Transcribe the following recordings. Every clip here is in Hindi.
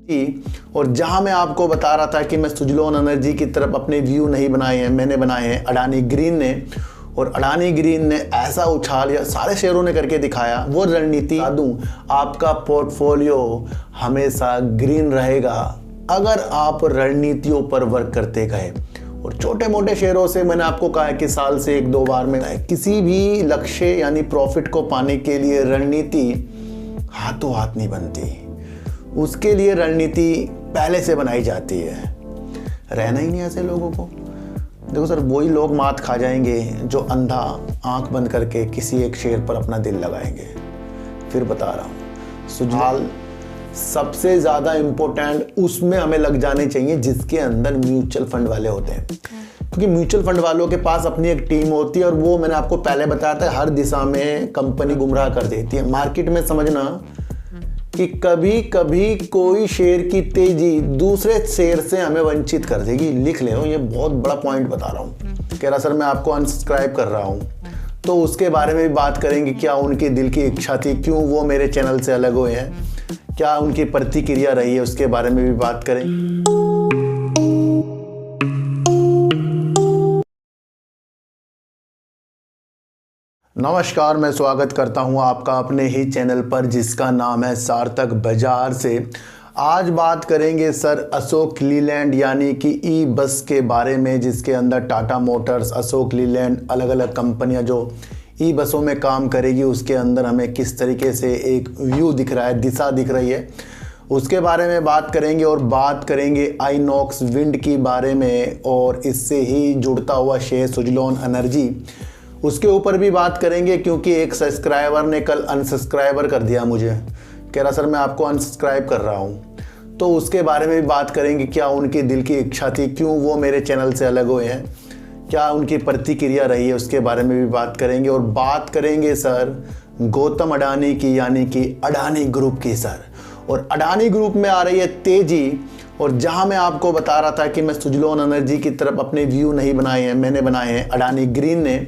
जी। और जहां मैं आपको बता रहा था कि मैं सुजलोन एनर्जी की तरफ अपने व्यू नहीं बनाए हैं, मैंने बनाए हैं अडानी ग्रीन ने। और अडानी ग्रीन ने ऐसा उछाल या सारे शेयरों ने करके दिखाया, वो रणनीति दूं, आपका पोर्टफोलियो हमेशा ग्रीन रहेगा अगर आप रणनीतियों पर वर्क करते गए। और छोटे मोटे शेयरों से मैंने आपको कहा है कि साल से 1-2 बार में किसी भी लक्ष्य यानी प्रॉफिट को पाने के लिए रणनीति हाथों हाथ नहीं बनती, उसके लिए रणनीति पहले से बनाई जाती है। रहना ही नहीं ऐसे लोगों को। देखो सर, वही लोग मात खा जाएंगे जो अंधा आंख बंद करके किसी एक शेयर पर अपना दिल लगाएंगे। फिर बता रहा हूँ, सुझाव सबसे ज़्यादा इम्पोर्टेंट उसमें हमें लग जाने चाहिए जिसके अंदर म्यूचुअल फंड वाले होते हैं, क्योंकि म्यूचुअल फंड वालों के पास अपनी एक टीम होती है और वो मैंने आपको पहले बताया था हर दिशा में कंपनी गुमराह कर देती है। मार्केट में समझना कि कभी कभी कोई शेयर की तेजी दूसरे शेयर से हमें वंचित कर देगी। लिख ले, ये बहुत बड़ा पॉइंट बता रहा हूँ। कह रहा सर मैं आपको अनसब्सक्राइब कर रहा हूँ, तो उसके बारे में भी बात करेंगे। क्या उनकी दिल की इच्छा थी, क्यों वो मेरे चैनल से अलग हुए हैं, क्या उनकी प्रतिक्रिया रही है, उसके बारे में भी बात करें। नमस्कार, मैं स्वागत करता हूं आपका अपने ही चैनल पर जिसका नाम है सार्थक बाजार से। आज बात करेंगे सर अशोक लीलैंड यानी कि ई बस के बारे में, जिसके अंदर टाटा मोटर्स, अशोक लीलैंड अलग अलग कंपनियां जो ई बसों में काम करेगी, उसके अंदर हमें किस तरीके से एक व्यू दिख रहा है, दिशा दिख रही है, उसके बारे में बात करेंगे। और बात करेंगे आइनॉक्स विंड की बारे में और इससे ही जुड़ता हुआ शेयर सुजलोन एनर्जी, उसके ऊपर भी बात करेंगे। क्योंकि एक सब्सक्राइबर ने कल अनसब्सक्राइबर कर दिया मुझे, कह रहा सर मैं आपको अनसब्सक्राइब कर रहा हूँ, तो उसके बारे में भी बात करेंगे। क्या उनकी दिल की इच्छा थी, क्यों वो मेरे चैनल से अलग हुए हैं, क्या उनकी प्रतिक्रिया रही है, उसके बारे में भी बात करेंगे। और बात करेंगे सर गौतम अडानी की यानी कि अडानी ग्रुप की सर। और अडानी ग्रुप में आ रही है तेजी। और जहां मैं आपको बता रहा था कि मैं सुजलोन एनर्जी की तरफ अपने व्यू नहीं बनाए हैं, मैंने बनाए हैं अडानी ग्रीन ने।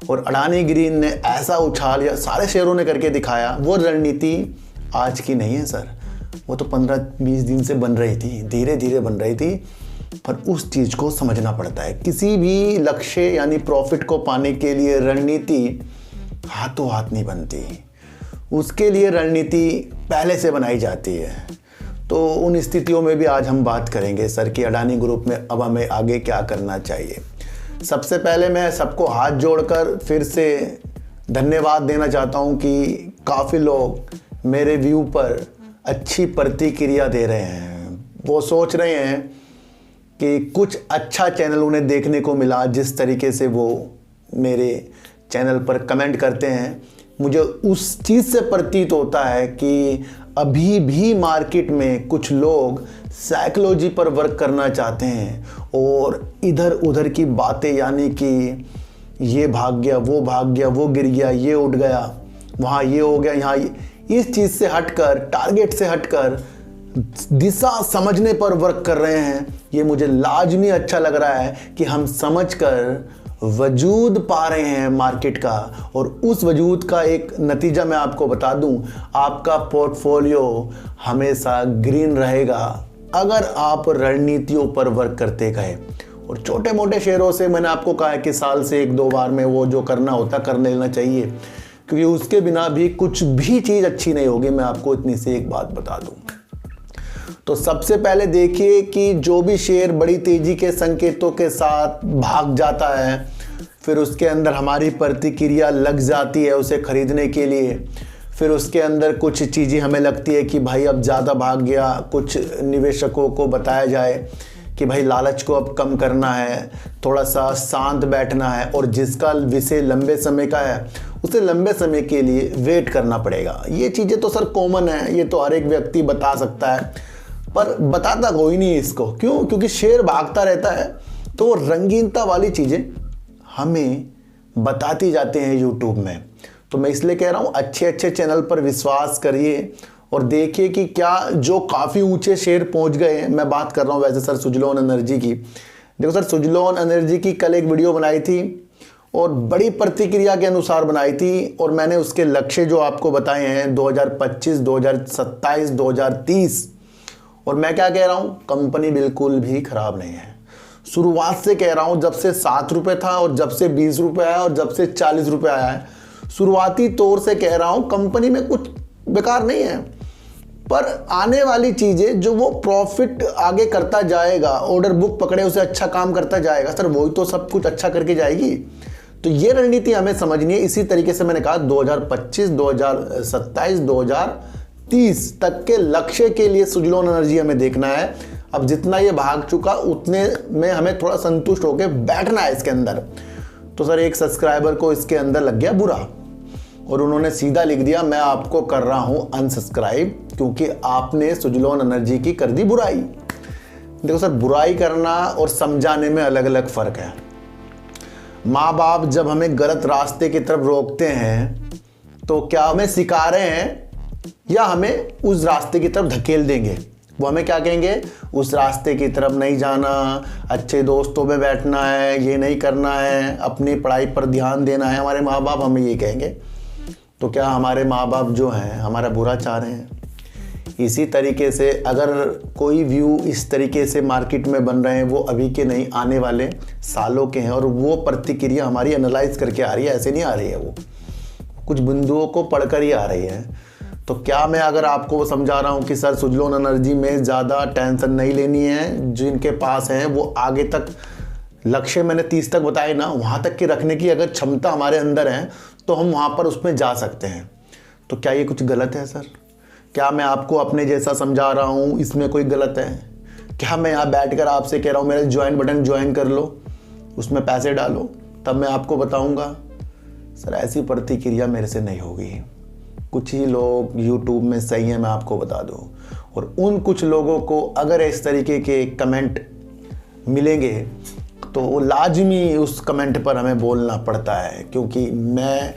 और अडानी ग्रीन ने ऐसा उछाल या सारे शेयरों ने करके दिखाया, वो रणनीति आज की नहीं है सर, वो तो 15-20 दिन से बन रही थी, धीरे धीरे बन रही थी। पर उस चीज़ को समझना पड़ता है। किसी भी लक्ष्य यानी प्रॉफिट को पाने के लिए रणनीति हाथों हाथ नहीं बनती, उसके लिए रणनीति पहले से बनाई जाती है। तो उन स्थितियों में भी आज हम बात करेंगे सर कि अडानी ग्रुप में अब हमें आगे क्या करना चाहिए। सबसे पहले मैं सबको हाथ जोड़कर फिर से धन्यवाद देना चाहता हूं कि काफ़ी लोग मेरे व्यू पर अच्छी प्रतिक्रिया दे रहे हैं। वो सोच रहे हैं कि कुछ अच्छा चैनल उन्हें देखने को मिला। जिस तरीके से वो मेरे चैनल पर कमेंट करते हैं, मुझे उस चीज़ से प्रतीत होता है कि अभी भी मार्केट में कुछ लोग साइकोलॉजी पर वर्क करना चाहते हैं और इधर उधर की बातें, यानी कि ये भाग गया, वो गिर गया, ये उठ गया, वहाँ ये हो गया, यहाँ इस चीज़ से हटकर, टारगेट से हटकर दिशा समझने पर वर्क कर रहे हैं। ये मुझे लाजमी अच्छा लग रहा है कि हम समझकर वजूद पा रहे हैं मार्केट का। और उस वजूद का एक नतीजा मैं आपको बता दूं, आपका पोर्टफोलियो हमेशा ग्रीन रहेगा अगर आप रणनीतियों पर वर्क करते गए। और छोटे मोटे शेयरों से मैंने आपको कहा है कि साल से 1-2 बार में वो जो करना होता कर लेना चाहिए, क्योंकि उसके बिना भी कुछ भी चीज़ अच्छी नहीं होगी। मैं आपको इतनी सी एक बात बता दूं। तो सबसे पहले देखिए कि जो भी शेयर बड़ी तेजी के संकेतों के साथ भाग जाता है, फिर उसके अंदर हमारी प्रतिक्रिया लग जाती है उसे खरीदने के लिए। फिर उसके अंदर कुछ चीज़ें हमें लगती है कि भाई अब ज़्यादा भाग गया। कुछ निवेशकों को बताया जाए कि भाई लालच को अब कम करना है, थोड़ा सा शांत बैठना है, और जिसका विषय लंबे समय का है उसे लंबे समय के लिए वेट करना पड़ेगा। ये चीज़ें तो सर कॉमन है, ये तो हर एक व्यक्ति बता सकता है, पर बताता कोई नहीं इसको। क्यों? क्योंकि शेयर भागता रहता है, तो वो रंगीनता वाली चीज़ें हमें बताती जाते हैं यूट्यूब में। तो मैं इसलिए कह रहा हूँ अच्छे अच्छे चैनल पर विश्वास करिए और देखिए कि क्या जो काफ़ी ऊंचे शेयर पहुंच गए हैं। मैं बात कर रहा हूँ वैसे सर सुजलोन एनर्जी की। देखो सर, सुजलोन एनर्जी की कल एक वीडियो बनाई थी और बड़ी प्रतिक्रिया के अनुसार बनाई थी, और मैंने उसके लक्ष्य जो आपको बताए हैं 2025, 2027, 2030, और मैं क्या कह रहा हूँ, कंपनी बिल्कुल भी खराब नहीं है। शुरुआत से कह रहा हूँ, जब से 7 रुपये था और जब से 20 रुपये आया और जब से 40 रुपये आया है, शुरुआती तौर से कह रहा हूँ कंपनी में कुछ बेकार नहीं है। पर आने वाली चीज़ें जो वो प्रॉफिट आगे करता जाएगा, ऑर्डर बुक पकड़े उसे अच्छा काम करता जाएगा सर, वही तो सब कुछ अच्छा करके जाएगी। तो ये रणनीति हमें समझनी है। इसी तरीके से मैंने कहा 2025, 2027, 2030 तक के लक्ष्य के लिए सुजलॉन एनर्जी हमें देखना है। अब जितना ये भाग चुका उतने में हमें थोड़ा संतुष्ट होकर बैठना है इसके अंदर। तो सर एक सब्सक्राइबर को इसके अंदर लग गया बुरा और उन्होंने सीधा लिख दिया मैं आपको कर रहा हूं अनसब्सक्राइब क्योंकि आपने सुजलॉन एनर्जी की कर दी बुराई। देखो सर, बुराई करना और समझाने में अलग अलग फर्क है। माँ बाप जब हमें गलत रास्ते की तरफ रोकते हैं तो क्या हमें सिखा रहे हैं या हमें उस रास्ते की तरफ धकेल देंगे? वो हमें क्या कहेंगे, उस रास्ते की तरफ नहीं जाना, अच्छे दोस्तों में बैठना है, ये नहीं करना है, अपनी पढ़ाई पर ध्यान देना है। हमारे माँ बाप हमें ये कहेंगे। तो क्या हमारे माँ बाप जो हैं हमारा बुरा चाह रहे हैं? इसी तरीके से अगर कोई व्यू इस तरीके से मार्केट में बन रहे हैं, वो अभी के नहीं, आने वाले सालों के हैं और वो प्रतिक्रिया हमारी एनालाइज करके आ रही है, ऐसे नहीं आ रही है, वो कुछ बिंदुओं को पढ़कर ही आ रही है। तो क्या मैं अगर आपको वो समझा रहा हूँ कि सर सुजलॉन एनर्जी में ज़्यादा टेंशन नहीं लेनी है, जिनके पास है वो आगे तक लक्ष्य मैंने 30 तक बताए ना, वहाँ तक की रखने की अगर क्षमता हमारे अंदर है तो हम वहाँ पर उसमें जा सकते हैं। तो क्या ये कुछ गलत है सर? क्या मैं आपको अपने जैसा समझा रहा हूँ, इसमें कोई गलत है? क्या मैं यहाँ बैठकर आपसे कह रहा हूँ मेरा ज्वाइन बटन ज्वाइन कर लो, उसमें पैसे डालो, तब मैं आपको बताऊँगा? सर ऐसी प्रतिक्रिया मेरे से नहीं होगी। कुछ ही लोग YouTube में सही है, मैं आपको बता दूँ, और उन कुछ लोगों को अगर इस तरीके के कमेंट मिलेंगे तो वो लाजमी उस कमेंट पर हमें बोलना पड़ता है, क्योंकि मैं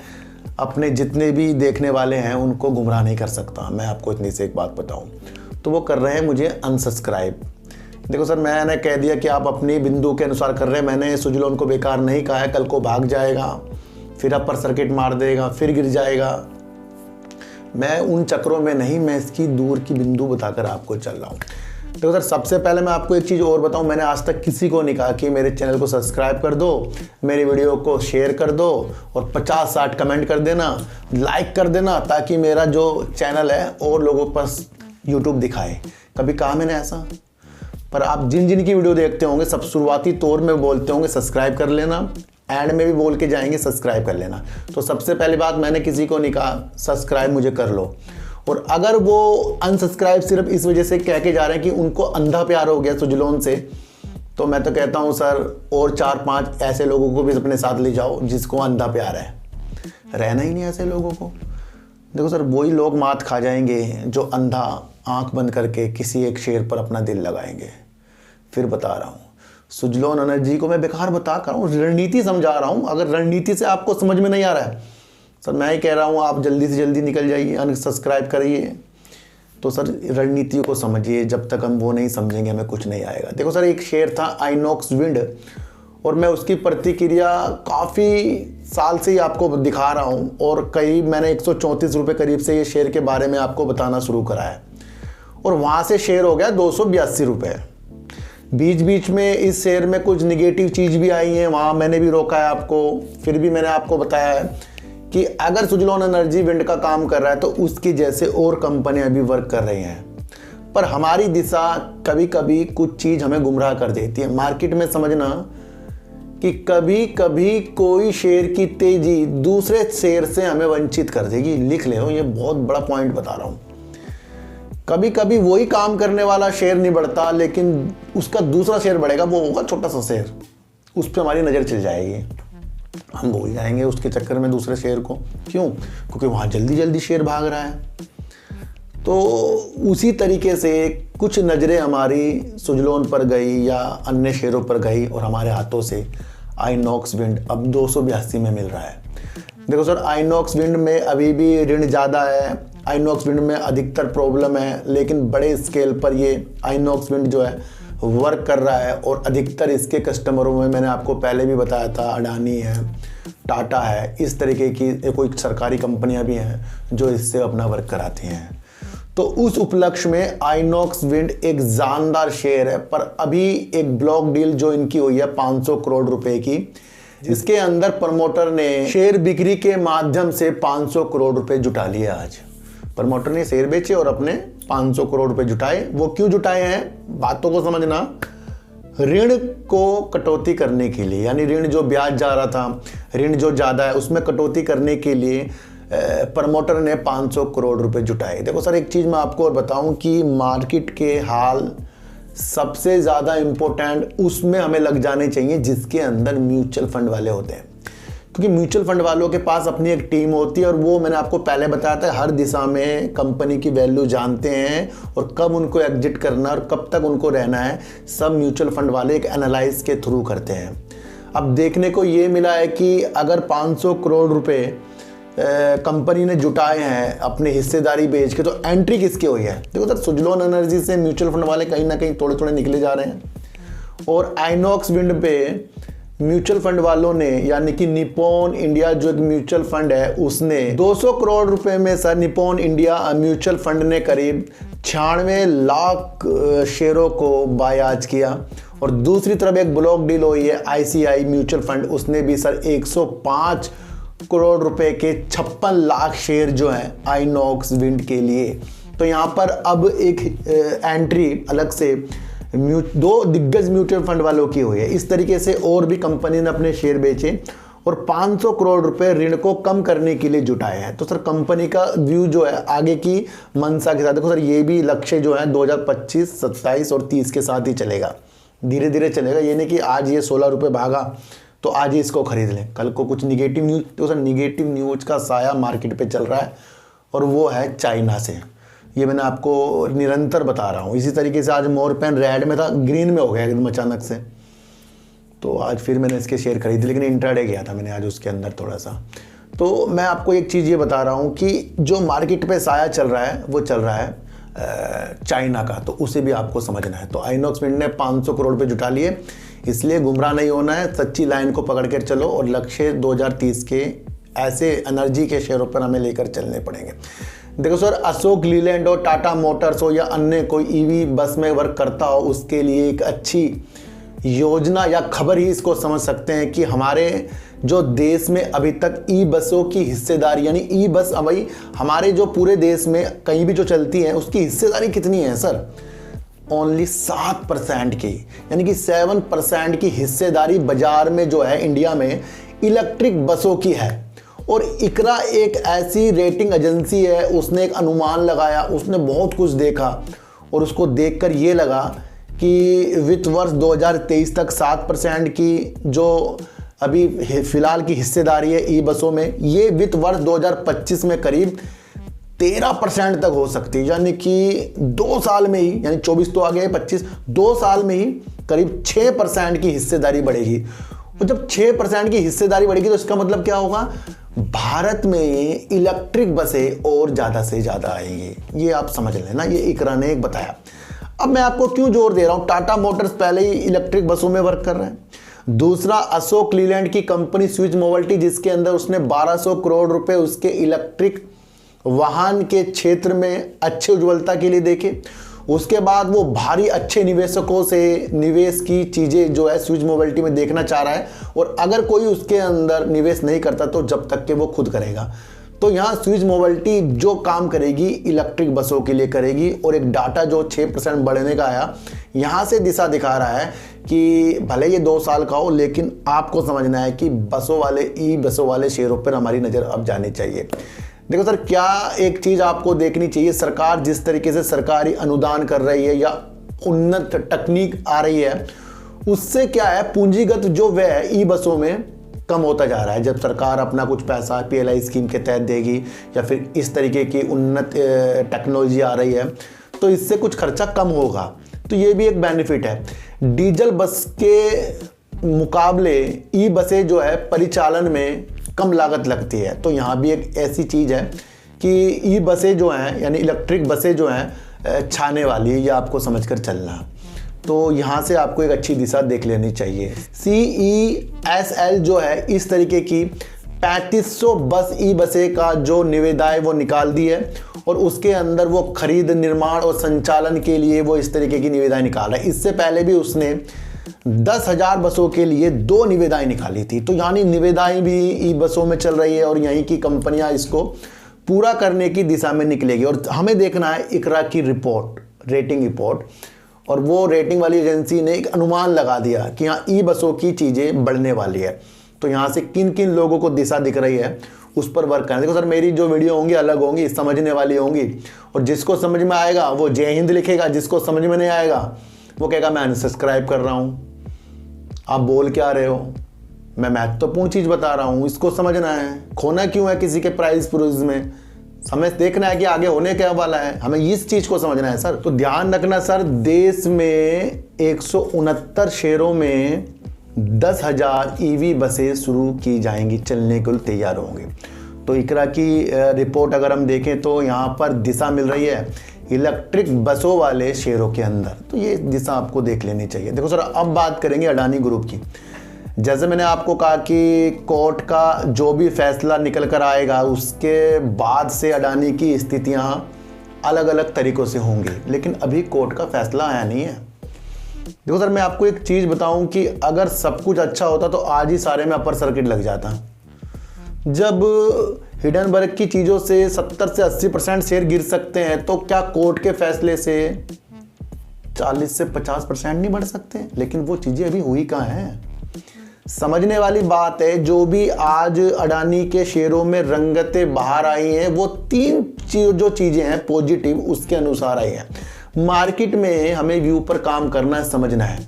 अपने जितने भी देखने वाले हैं उनको गुमराह नहीं कर सकता। मैं आपको इतनी से एक बात बताऊं, तो वो कर रहे हैं मुझे अनसब्सक्राइब। देखो सर, मैंने कह दिया कि आप अपनी बिंदु के अनुसार कर रहे हैं, मैंने सुजलॉन को बेकार नहीं कहा है। कल को भाग जाएगा, फिर अपर सर्किट मार देगा, फिर गिर जाएगा, मैं उन चक्रों में नहीं, मैं इसकी दूर की बिंदु बताकर आपको चल रहा हूँ। देखो सर, सबसे पहले मैं आपको एक चीज़ और बताऊं, मैंने आज तक किसी को नहीं कहा कि मेरे चैनल को सब्सक्राइब कर दो, मेरी वीडियो को शेयर कर दो और 50-60 कमेंट कर देना, लाइक कर देना, ताकि मेरा जो चैनल है और लोगों पर यूट्यूब दिखाए। कभी कहा मैंने ऐसा? पर आप जिन जिन की वीडियो देखते होंगे सब शुरुआती तौर में बोलते होंगे सब्सक्राइब कर लेना, एंड में भी बोल के जाएंगे सब्सक्राइब कर लेना। तो सबसे पहली बात, मैंने किसी को नहीं कहा सब्सक्राइब मुझे कर लो। और अगर वो अनसब्सक्राइब सिर्फ इस वजह से कह के जा रहे हैं कि उनको अंधा प्यार हो गया सुजलॉन से, तो मैं तो कहता हूँ सर और 4-5 ऐसे लोगों को भी अपने साथ ले जाओ जिसको अंधा प्यार है। रहना ही नहीं ऐसे लोगों को। देखो सर, वही लोग मात खा जाएंगे जो अंधा आंख बंद करके किसी एक शेयर पर अपना दिल लगाएंगे। फिर बता रहा हूँ, सुजलॉन एनर्जी को मैं बेकार बता कर रहा हूँ, रणनीति समझा रहा हूँ। अगर रणनीति से आपको समझ में नहीं आ रहा है सर, मैं ही कह रहा हूँ आप जल्दी से जल्दी निकल जाइए, अनसब्सक्राइब करिए। तो सर रणनीतियों को समझिए, जब तक हम वो नहीं समझेंगे हमें कुछ नहीं आएगा। देखो सर, एक शेयर था आइनॉक्स विंड, और मैं उसकी प्रतिक्रिया काफ़ी साल से ही आपको दिखा रहा हूँ, और करीब मैंने 134 रुपये करीब से ये शेयर के बारे में आपको बताना शुरू करा है, और वहाँ से शेयर हो गया 282 रुपये। बीच बीच में इस शेयर में कुछ निगेटिव चीज़ भी आई है, वहाँ मैंने भी रोका है आपको। फिर भी मैंने आपको बताया है कि अगर सुजलॉन एनर्जी विंड का काम कर रहा है तो उसकी जैसे और कंपनियां भी वर्क कर रही हैं। पर हमारी दिशा कभी कभी कुछ चीज़ हमें गुमराह कर देती है। मार्केट में समझना कि कभी कभी कोई शेयर की तेजी दूसरे शेयर से हमें वंचित कर देगी। लिख ले, ये बहुत बड़ा पॉइंट बता रहा हूँ। कभी कभी वही काम करने वाला शेयर नहीं बढ़ता, लेकिन उसका दूसरा शेयर बढ़ेगा, वो होगा छोटा सा शेयर, उस पर हमारी नज़र चल जाएगी, हम भूल जाएंगे उसके चक्कर में दूसरे शेयर को। क्यों? क्योंकि वहाँ जल्दी जल्दी शेयर भाग रहा है। तो उसी तरीके से कुछ नज़रें हमारी सुजलॉन पर गई या अन्य शेयरों पर गई और हमारे हाथों से आइनॉक्स विंड अब 282 में मिल रहा है। देखो सर, आइनॉक्स विंड में अभी भी ऋण ज़्यादा है, आइनॉक्स विंड में अधिकतर प्रॉब्लम है, लेकिन बड़े स्केल पर ये आइनॉक्स विंड जो है वर्क कर रहा है। और अधिकतर इसके कस्टमरों में मैंने आपको पहले भी बताया था, अडानी है, टाटा है, इस तरीके की कोई सरकारी कंपनियां भी हैं जो इससे अपना वर्क कराती हैं। तो उस उपलक्ष्य में आइनॉक्स विंड एक जानदार शेयर है। पर अभी एक ब्लॉक डील जो इनकी हुई है 500 करोड़ रुपए की, जिसके अंदर प्रमोटर ने शेयर बिक्री के माध्यम से 500 करोड़ रुपए जुटा लिए। आज प्रमोटर ने शेयर बेचे और अपने 500 करोड़ रुपए जुटाए। वो क्यों जुटाए हैं, बातों को समझना। ऋण को कटौती करने के लिए, यानी ऋण जो ब्याज जा रहा था, ऋण जो ज़्यादा है उसमें कटौती करने के लिए प्रमोटर ने 500 करोड़ रुपए जुटाए। देखो सर, एक चीज़ मैं आपको और बताऊं कि मार्केट के हाल सबसे ज़्यादा इम्पोर्टेंट उसमें हमें लग जाने चाहिए जिसके अंदर म्यूचुअल फंड वाले होते हैं, क्योंकि म्यूचुअल फंड वालों के पास अपनी एक टीम होती है और वो मैंने आपको पहले बताया था हर दिशा में कंपनी की वैल्यू जानते हैं और कब उनको एग्जिट करना और कब तक उनको रहना है, सब म्यूचुअल फंड वाले एक एनालाइज के थ्रू करते हैं। अब देखने को ये मिला है कि अगर 500 करोड़ रुपए कंपनी ने जुटाए हैं अपने हिस्सेदारी बेच के, तो एंट्री किसकी हुई है? देखो सर, सुजलोन एनर्जी से म्यूचुअल फंड वाले कहीं ना कहीं थोड़े थोड़े निकले जा रहे हैं और आइनॉक्स विंड पे म्यूचुअल फंड वालों ने, यानी कि निप्पॉन इंडिया जो एक म्यूचुअल फंड है, उसने 200 करोड़ रुपए में sir Nippon India mutual fund ने करीब 96 लाख शेयरों को बाय आज किया। और दूसरी तरफ एक ब्लॉक डील हुई है आईसीआई म्यूचुअल फंड, उसने भी सर 105 करोड़ रुपए के 56 लाख शेयर जो हैं आइनॉक्स विंड के लिए। तो यहाँ पर अब एक एंट्री अलग से दो दिग्गज म्यूचुअल फंड वालों की हुई है। इस तरीके से और भी कंपनी ने अपने शेयर बेचे और 500 करोड़ रुपए ऋण को कम करने के लिए जुटाए हैं। तो सर कंपनी का व्यू जो है आगे की मंशा के साथ, देखो सर ये भी लक्ष्य जो है 2025, 27 और 30 के साथ ही चलेगा, धीरे धीरे चलेगा। ये नहीं कि आज ये 16 रुपये भागा तो आज ही इसको खरीद लें, कल को कुछ निगेटिव न्यूज़। तो सर निगेटिव न्यूज़ का साया मार्केट पे चल रहा है और वो है चाइना से। ये मैंने आपको निरंतर बता रहा हूँ। इसी तरीके से आज मोरपेन रेड में था, ग्रीन में हो गया एकदम अचानक से, तो आज फिर मैंने इसके शेयर खरीदे, लेकिन इंट्राडे गया था मैंने आज उसके अंदर थोड़ा सा। तो मैं आपको एक चीज़ ये बता रहा हूँ कि जो मार्केट पे साया चल रहा है वो चल रहा है चाइना का, तो उसे भी आपको समझना है। तो आइनॉक्स विंड ने 500 करोड़ पे जुटा लिए, इसलिए गुमराह नहीं होना है, सच्ची लाइन को पकड़ कर चलो और लक्ष्य 2030 के ऐसे एनर्जी के शेयरों पर हमें लेकर चलने पड़ेंगे। देखो सर, अशोक लीलैंड हो, टाटा मोटर्स हो या अन्य कोई ईवी बस में वर्क करता हो, उसके लिए एक अच्छी योजना या खबर ही इसको समझ सकते हैं कि हमारे जो देश में अभी तक ई बसों की हिस्सेदारी, यानी ई बस भाई हमारे जो पूरे देश में कहीं भी जो चलती हैं उसकी हिस्सेदारी कितनी है सर? ओनली 7% की, यानी कि 7% की हिस्सेदारी बाजार में जो है इंडिया में इलेक्ट्रिक बसों की है। और इकरा एक ऐसी रेटिंग एजेंसी है, उसने एक अनुमान लगाया, उसने बहुत कुछ देखा और उसको देखकर ये लगा कि वित्त वर्ष 2023 तक 7% की जो अभी फिलहाल की हिस्सेदारी है ई बसों में, ये वित्त वर्ष 2025 में करीब 13% तक हो सकती है। यानी कि 2 साल में ही, यानी 24 तो आ गया 25, 2 साल में ही करीब 6% की हिस्सेदारी बढ़ेगी। और जब 6% की हिस्सेदारी बढ़ेगी तो इसका मतलब क्या होगा? भारत में इलेक्ट्रिक बसें और ज़्यादा से ज़्यादा आएंगी। ये आप समझ लेना, ये इकरा ने एक बताया। अब मैं आपको क्यों जोर दे रहा हूँ, टाटा मोटर्स पहले ही इलेक्ट्रिक बसों में वर्क कर रहे हैं। दूसरा, अशोक लीलैंड की कंपनी स्विच मोबिलिटी, जिसके अंदर उसने 1200 करोड़ रुपए उसके इलेक्ट्रिक वाहन के क्षेत्र में अच्छे उज्ज्वलता के लिए देखे। उसके बाद वो भारी अच्छे निवेशकों से निवेश की चीज़ें जो है स्विच मोबिलिटी में देखना चाह रहा है, और अगर कोई उसके अंदर निवेश नहीं करता तो जब तक के वो खुद करेगा। तो यहाँ स्विच मोबिलिटी जो काम करेगी इलेक्ट्रिक बसों के लिए करेगी। और एक डाटा जो 6% बढ़ने का आया, यहाँ से दिशा दिखा रहा है कि भले ये 2 साल का हो, लेकिन आपको समझना है कि बसों वाले ई बसों वाले शेयरों पर हमारी नज़र अब जानी चाहिए। देखो सर, क्या एक चीज़ आपको देखनी चाहिए, सरकार जिस तरीके से सरकारी अनुदान कर रही है या उन्नत तकनीक आ रही है, उससे क्या है पूंजीगत जो व्यय है ई बसों में कम होता जा रहा है। जब सरकार अपना कुछ पैसा PLI स्कीम के तहत देगी या फिर इस तरीके की उन्नत टेक्नोलॉजी आ रही है तो इससे कुछ खर्चा कम होगा, तो ये भी एक बेनिफिट है। डीजल बस के मुकाबले ई बसें जो है परिचालन में कम लागत लगती है, तो यहाँ भी एक ऐसी चीज़ है कि ई बसें जो हैं यानी इलेक्ट्रिक बसें जो हैं छाने वाली है, ये आपको समझकर चलना। तो यहाँ से आपको एक अच्छी दिशा देख लेनी चाहिए। CESL जो है इस तरीके की 3500 बस ई बसें का जो निविदा है वो निकाल दी है और उसके अंदर वो खरीद, निर्माण और संचालन के लिए वो इस तरीके की निविदाएं निकाल रहा है। इससे पहले भी उसने 10,000 बसों के लिए 2 निविदाएं निकाली थी। तो यानी निविदाएं भी ई बसों में चल रही है और यहीं की कंपनियां इसको पूरा करने की दिशा में निकलेगी। और हमें देखना है इकरा की रिपोर्ट, रेटिंग रिपोर्ट, और वो रेटिंग वाली एजेंसी ने एक अनुमान लगा दिया कि यहाँ ई बसों की चीज़ें बढ़ने वाली है। तो यहाँ से किन किन लोगों को दिशा दिख रही है उस पर वर्क करना। देखो सर, मेरी जो वीडियो होंगी अलग होंगी, समझने वाली होंगी, और जिसको समझ में आएगा वो जय हिंद लिखेगा, जिसको समझ में नहीं आएगा वो कहेगा मैं अनसब्सक्राइब कर रहा हूँ। आप बोल क्या रहे हो? मैं महत्वपूर्ण चीज़ बता रहा हूँ, इसको समझना है। खोना क्यों है किसी के प्राइस पुरुष में? हमें देखना है कि आगे होने क्या वाला है, हमें इस चीज़ को समझना है सर। तो ध्यान रखना सर, देश में 169 शहरों में 10,000 ईवी बसें शुरू की जाएंगी, चलने के लिए तैयार होंगे। तो इकरा की रिपोर्ट अगर हम देखें तो यहाँ पर दिशा मिल रही है इलेक्ट्रिक बसों वाले शहरों के अंदर। तो ये दिशा आपको देख लेनी चाहिए। देखो सर, अब बात करेंगे अडानी ग्रुप की। जैसे मैंने आपको कहा कि कोर्ट का जो भी फैसला निकल कर आएगा उसके बाद से अडानी की स्थितियाँ अलग अलग तरीक़ों से होंगी, लेकिन अभी कोर्ट का फैसला आया नहीं है। देखो सर, मैं आपको एक चीज़ बताऊं कि अगर सब कुछ अच्छा होता तो आज ही सारे में अपर सर्किट लग जाता। जब हिडनबर्ग की चीज़ों से 70 से 80% शेयर गिर सकते हैं तो क्या कोर्ट के फैसले से 40 से 50% नहीं बढ़ सकते? लेकिन वो चीज़ें अभी हुई कहाँ हैं? समझने वाली बात है। जो भी आज अडानी के शेयरों में रंगतें बाहर आई हैं वो 3 जो चीज़ें हैं पॉजिटिव उसके अनुसार आई हैं। मार्केट में हमें व्यू पर काम करना है, समझना है।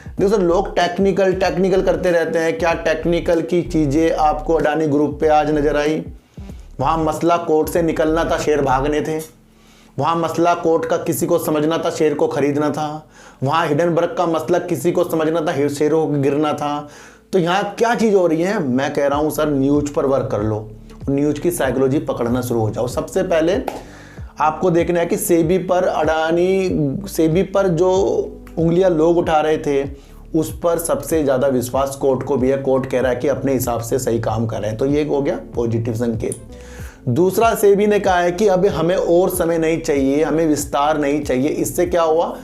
देखो सर, लोग टेक्निकल करते रहते हैं। क्या टेक्निकल की चीज़ें आपको अडानी ग्रुप पे आज नज़र आई? वहाँ मसला कोर्ट से निकलना था, शेयर भागने थे। वहाँ मसला कोर्ट का किसी को समझना था, शेयर को खरीदना था। वहाँ हिडनबर्ग का मसला किसी को समझना था, शेयरों को गिरना था। तो यहाँ क्या चीज़ हो रही है? मैं कह रहा हूँ सर, न्यूज़ पर वर्क कर लो, न्यूज़ की साइकोलॉजी पकड़ना शुरू हो जाओ। सबसे पहले आपको देखना है कि सेबी पर जो उंगलियां लोग उठा रहे थे उस पर सबसे ज़्यादा विश्वास कोर्ट को भी है। कोर्ट कह रहा है कि अपने हिसाब से सही काम कर रहे हैं, तो ये हो गया पॉजिटिव संकेत। दूसरा, सेबी ने कहा है कि अब हमें और समय नहीं चाहिए, हमें विस्तार नहीं चाहिए। इससे क्या हुआ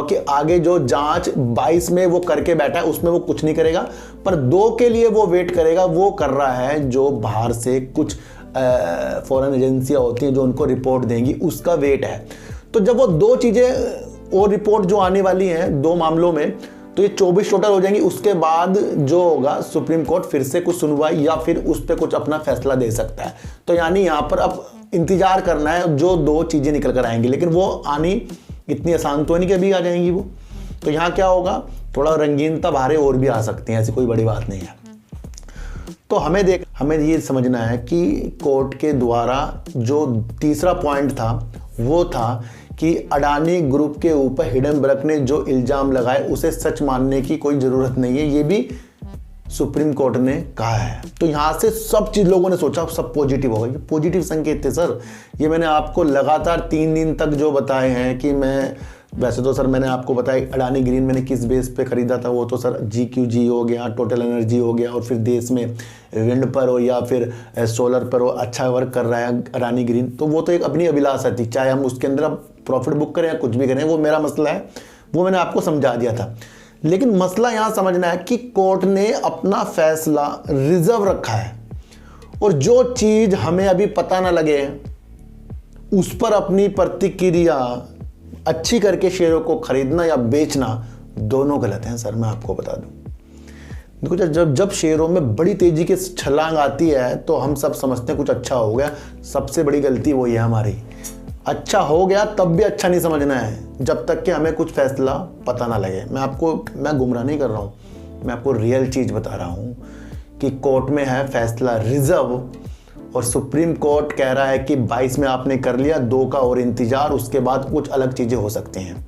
कि आगे जो जांच 22 में वो करके बैठा है उसमें वो कुछ नहीं करेगा, पर 2 के लिए वो वेट करेगा। वो कर रहा है जो बाहर से कुछ फॉरेन एजेंसियां होती हैं जो उनको रिपोर्ट देंगी, उसका वेट है। तो जब वो 2 चीज़ें और रिपोर्ट जो आने वाली हैं 2 मामलों में, तो ये 24 टोटल हो जाएंगी। उसके बाद जो होगा सुप्रीम कोर्ट फिर से कुछ सुनवाई या फिर उस पर कुछ अपना फैसला दे सकता है। तो यानी यहाँ पर अब इंतजार करना है जो 2 चीज़ें निकल कर आएंगी, लेकिन वो आनी इतनी आसान तो नहीं कि अभी आ जाएंगी वो। तो यहाँ क्या होगा, थोड़ा रंगीनता बाहरें और भी आ सकती हैं, ऐसी कोई बड़ी बात नहीं है। तो हमें ये समझना है कि कोर्ट के द्वारा जो तीसरा पॉइंट था वो था कि अडानी ग्रुप के ऊपर हिडनबर्ग ने जो इल्ज़ाम लगाए उसे सच मानने की कोई ज़रूरत नहीं है, ये भी सुप्रीम कोर्ट ने कहा है। तो यहाँ से सब चीज़ लोगों ने सोचा सब पॉजिटिव होगा। ये पॉजिटिव संकेत थे सर। ये मैंने आपको लगातार 3 दिन तक जो बताए हैं कि वैसे तो सर मैंने आपको बताया अडानी ग्रीन मैंने किस बेस पे ख़रीदा था। वो तो सर GQG हो गया, टोटल एनर्जी हो गया, और फिर देश में विंड पर हो या फिर सोलर पर हो अच्छा वर्क कर रहा है अडानी ग्रीन। तो वो तो एक अपनी अभिलाषा थी, चाहे हम उसके अंदर अब प्रॉफिट बुक करें या कुछ भी करें, वो मेरा मसला है, वो मैंने आपको समझा दिया था। लेकिन मसला यहाँ समझना है कि कोर्ट ने अपना फैसला रिजर्व रखा है, और जो चीज़ हमें अभी पता ना लगे उस पर अपनी प्रतिक्रिया अच्छी करके शेयरों को खरीदना या बेचना दोनों गलत हैं सर। मैं आपको बता दूं, देखो जब शेयरों में बड़ी तेजी की छलांग आती है तो हम सब समझते हैं कुछ अच्छा हो गया। सबसे बड़ी गलती वही है हमारी, अच्छा हो गया तब भी अच्छा नहीं समझना है जब तक कि हमें कुछ फैसला पता ना लगे। मैं गुमराह नहीं कर रहा हूँ, मैं आपको रियल चीज़ बता रहा हूँ कि कोर्ट में है फैसला रिजर्व, और सुप्रीम कोर्ट कह रहा है कि 22 में आपने कर लिया, 2 का और इंतजार, उसके बाद कुछ अलग चीज़ें हो सकती हैं।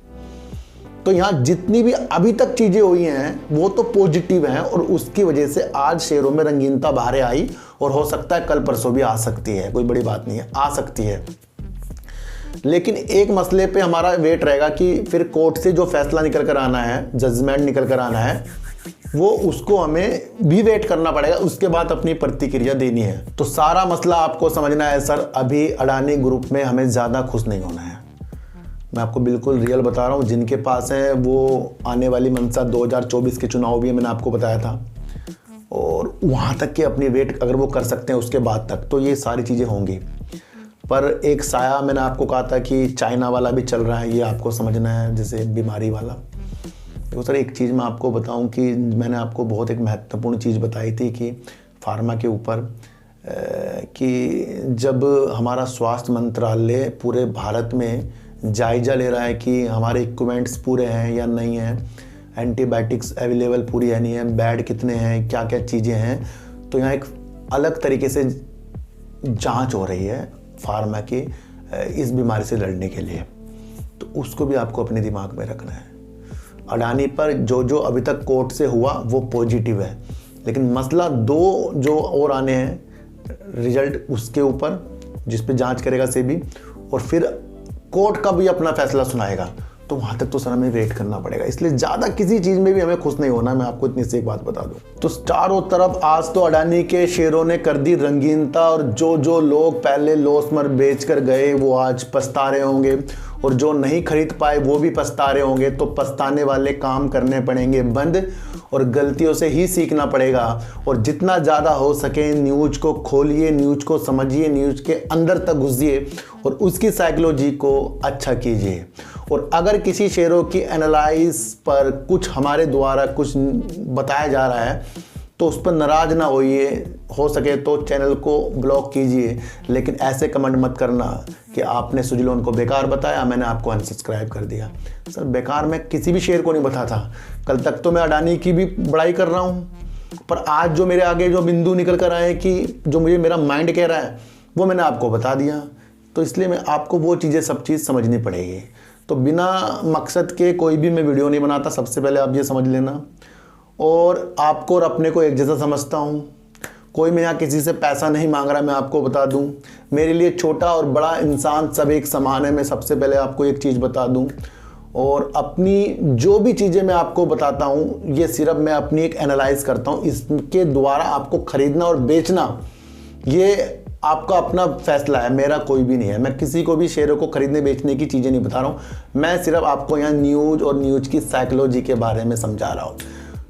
तो यहाँ जितनी भी अभी तक चीज़ें हुई हैं वो तो पॉजिटिव हैं, और उसकी वजह से आज शेयरों में रंगीनता बाहर आई, और हो सकता है कल परसों भी आ सकती है, कोई बड़ी बात नहीं है, आ सकती है। लेकिन एक मसले पे हमारा वेट रहेगा कि फिर कोर्ट से जो फैसला निकल कर आना है, जजमेंट निकल कर आना है, वो उसको हमें भी वेट करना पड़ेगा, उसके बाद अपनी प्रतिक्रिया देनी है। तो सारा मसला आपको समझना है सर, अभी अडानी ग्रुप में हमें ज़्यादा खुश नहीं होना है। मैं आपको बिल्कुल रियल बता रहा हूँ, जिनके पास है वो आने वाली मंशा 2024 के चुनाव भी मैंने आपको बताया था, और वहाँ तक के अपनी वेट अगर वो कर सकते हैं उसके बाद तक, तो ये सारी चीज़ें होंगी। पर एक साया मैंने आपको कहा था कि चाइना वाला भी चल रहा है, ये आपको समझना है, जैसे बीमारी वाला। देखो सर, एक चीज़ मैं आपको बताऊं कि मैंने आपको बहुत एक महत्वपूर्ण चीज़ बताई थी कि फार्मा के ऊपर, कि जब हमारा स्वास्थ्य मंत्रालय पूरे भारत में जायज़ा ले रहा है कि हमारे इक्विपमेंट्स पूरे हैं या नहीं हैं, एंटीबायोटिक्स अवेलेबल पूरी है नहीं है, बेड कितने हैं, क्या क्या चीज़ें हैं, तो यहाँ एक अलग तरीके से जांच हो रही है फार्मा की इस बीमारी से लड़ने के लिए। तो उसको भी आपको अपने दिमाग में रखना है। अडानी पर जो अभी तक कोर्ट से हुआ वो पॉजिटिव है, लेकिन मसला 2 जो और आने हैं रिजल्ट उसके ऊपर, जिस पे जांच करेगा सेबी, और फिर कोर्ट का भी अपना फैसला सुनाएगा। तो वहाँ तक तो सर हमें वेट करना पड़ेगा, इसलिए ज़्यादा किसी चीज़ में भी हमें खुश नहीं होना। मैं आपको इतनी सी एक बात बता दूँ, तो चारों तरफ आज तो अडानी के शेयरों ने कर दी रंगीनता, और जो लोग पहले लॉस में बेच कर गए वो आज पछता रहे होंगे, और जो नहीं खरीद पाए वो भी पछता रहे होंगे। तो पछताने वाले काम करने पड़ेंगे बंद, और गलतियों से ही सीखना पड़ेगा। और जितना ज़्यादा हो सके न्यूज़ को खोलिए, न्यूज़ को समझिए, न्यूज़ के अंदर तक घुसिए और उसकी साइकोलॉजी को अच्छा कीजिए। और अगर किसी शेयरों की एनालाइज पर कुछ हमारे द्वारा कुछ बताया जा रहा है तो उस पर नाराज़ ना होइए, हो सके तो चैनल को ब्लॉक कीजिए, लेकिन ऐसे कमेंट मत करना कि आपने सुजलोन को बेकार बताया, मैंने आपको अनसब्सक्राइब कर दिया। सर बेकार मैं किसी भी शेयर को नहीं बताता था। कल तक तो मैं अडानी की भी बड़ाई कर रहा हूँ, पर आज जो मेरे आगे जो बिंदु निकल कर आए कि जो मुझे मेरा माइंड कह रहा है वो मैंने आपको बता दिया। तो इसलिए मैं आपको वो चीज़ें सब चीज़ समझनी पड़ेगी। तो बिना मकसद के कोई भी मैं वीडियो नहीं बनाता, सबसे पहले आप ये समझ लेना। और आपको और अपने को एक जैसा समझता हूँ, कोई मैं यहाँ किसी से पैसा नहीं मांग रहा। मैं आपको बता दूँ, मेरे लिए छोटा और बड़ा इंसान सब एक समान है। मैं सबसे पहले आपको एक चीज़ बता दूँ, और अपनी जो भी चीज़ें मैं आपको बताता हूँ ये सिर्फ मैं अपनी एक एनालाइज करता हूँ। इसके द्वारा आपको खरीदना और बेचना ये आपका अपना फैसला है, मेरा कोई भी नहीं है। मैं किसी को भी शेयरों को खरीदने बेचने की चीज़ें नहीं बता रहा हूँ, मैं सिर्फ आपको यहाँ न्यूज़ और न्यूज़ की साइकोलॉजी के बारे में समझा रहा हूँ।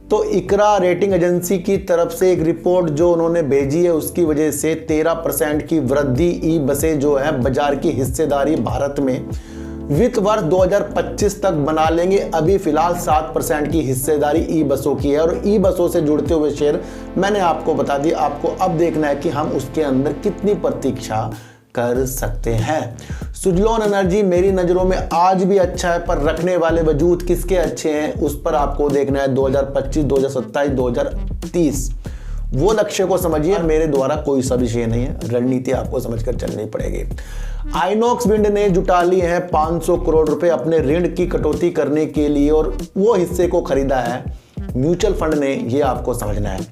तो इकरा रेटिंग एजेंसी की तरफ से एक रिपोर्ट जो उन्होंने भेजी है, उसकी वजह से 13% की वृद्धि ई बसें जो है बाजार की हिस्सेदारी भारत में वित्त वर्ष 2025 तक बना लेंगे। अभी फिलहाल 7% की हिस्सेदारी ई बसों की है, और ई बसों से जुड़ते हुए शेयर मैंने आपको बता दिया। आपको अब देखना है कि हम उसके अंदर कितनी प्रतीक्षा कर सकते हैं। सुजलोन एनर्जी मेरी नज़रों में आज भी अच्छा है, पर रखने वाले वजूद किसके अच्छे हैं उस पर आपको देखना है। 2025, 2027, 2030 वो लक्ष्य को समझिए। मेरे द्वारा कोई सा विषय नहीं है, रणनीति आपको समझकर चलनी पड़ेगी। आइनॉक्स विंड ने जुटा ली है 500 करोड़ रुपए अपने ऋण की कटौती करने के लिए, और वो हिस्से को खरीदा है म्यूचुअल फंड ने, ये आपको समझना है।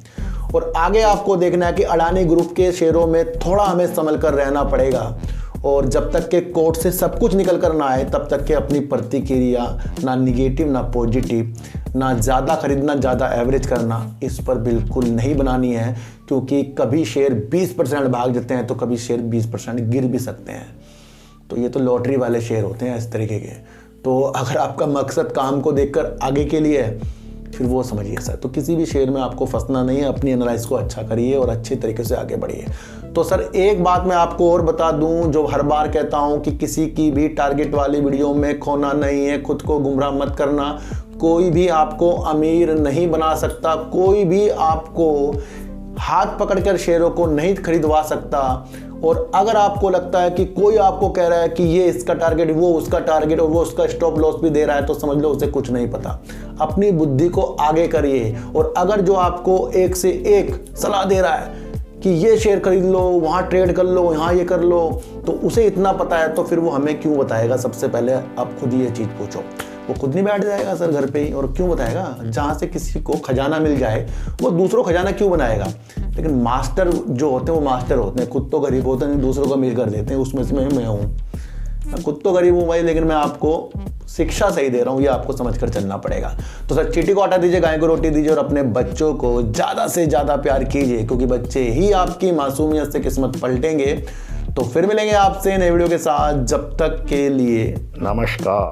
और आगे आपको देखना है कि अडानी ग्रुप के शेयरों में थोड़ा हमें संभल कर रहना पड़ेगा, और जब तक के कोर्ट से सब कुछ निकल कर ना आए तब तक के अपनी प्रतिक्रिया ना निगेटिव ना पॉजिटिव, ना ज़्यादा खरीदना ज़्यादा एवरेज करना, इस पर बिल्कुल नहीं बनानी है। क्योंकि कभी शेयर 20% भाग जाते हैं तो कभी शेयर 20% गिर भी सकते हैं। तो ये तो लॉटरी वाले शेयर होते हैं इस तरीके के। तो अगर आपका मकसद काम को देखकर आगे के लिए है फिर वो समझिए सर। तो किसी भी शेयर में आपको फंसना नहीं है, अपनी एनालाइज को अच्छा करिए और अच्छे तरीके से आगे बढ़िए। तो सर एक बात मैं आपको और बता दूं, जो हर बार कहता हूं कि किसी की भी टारगेट वाली वीडियो में खोना नहीं है, खुद को गुमराह मत करना। कोई भी आपको अमीर नहीं बना सकता, कोई भी आपको हाथ पकड़कर शेयरों को नहीं खरीदवा सकता। और अगर आपको लगता है कि कोई आपको कह रहा है कि ये इसका टारगेट, वो उसका टारगेट, और वो उसका स्टॉप लॉस भी दे रहा है, तो समझ लो उसे कुछ नहीं पता। अपनी बुद्धि को आगे करिए। और अगर जो आपको एक से एक सलाह दे रहा है कि ये शेयर खरीद लो, वहाँ ट्रेड कर लो, यहाँ ये कर लो, तो उसे इतना पता है तो फिर वो हमें क्यों बताएगा? सबसे पहले आप खुद ये चीज़ पूछो। वो खुद नहीं बैठ जाएगा सर घर पे ही, और क्यों बताएगा? जहाँ से किसी को खजाना मिल जाए वो दूसरों खजाना क्यों बनाएगा? लेकिन मास्टर जो होते हैं वो मास्टर होते हैं, खुद तो गरीब होते हैं, दूसरों को अमीर कर देते हैं। उसमें से मैं हूँ। मैं खुद तो गरीब हूँ भाई, लेकिन मैं आपको शिक्षा सही दे रहा हूँ, ये आपको समझकर चलना पड़ेगा। तो सर चींटी को हटा दीजिए, गाय को रोटी दीजिए और अपने बच्चों को ज़्यादा से ज़्यादा प्यार कीजिए, क्योंकि बच्चे ही आपकी मासूमियत से किस्मत पलटेंगे। तो फिर मिलेंगे आपसे नए वीडियो के साथ, जब तक के लिए नमस्कार।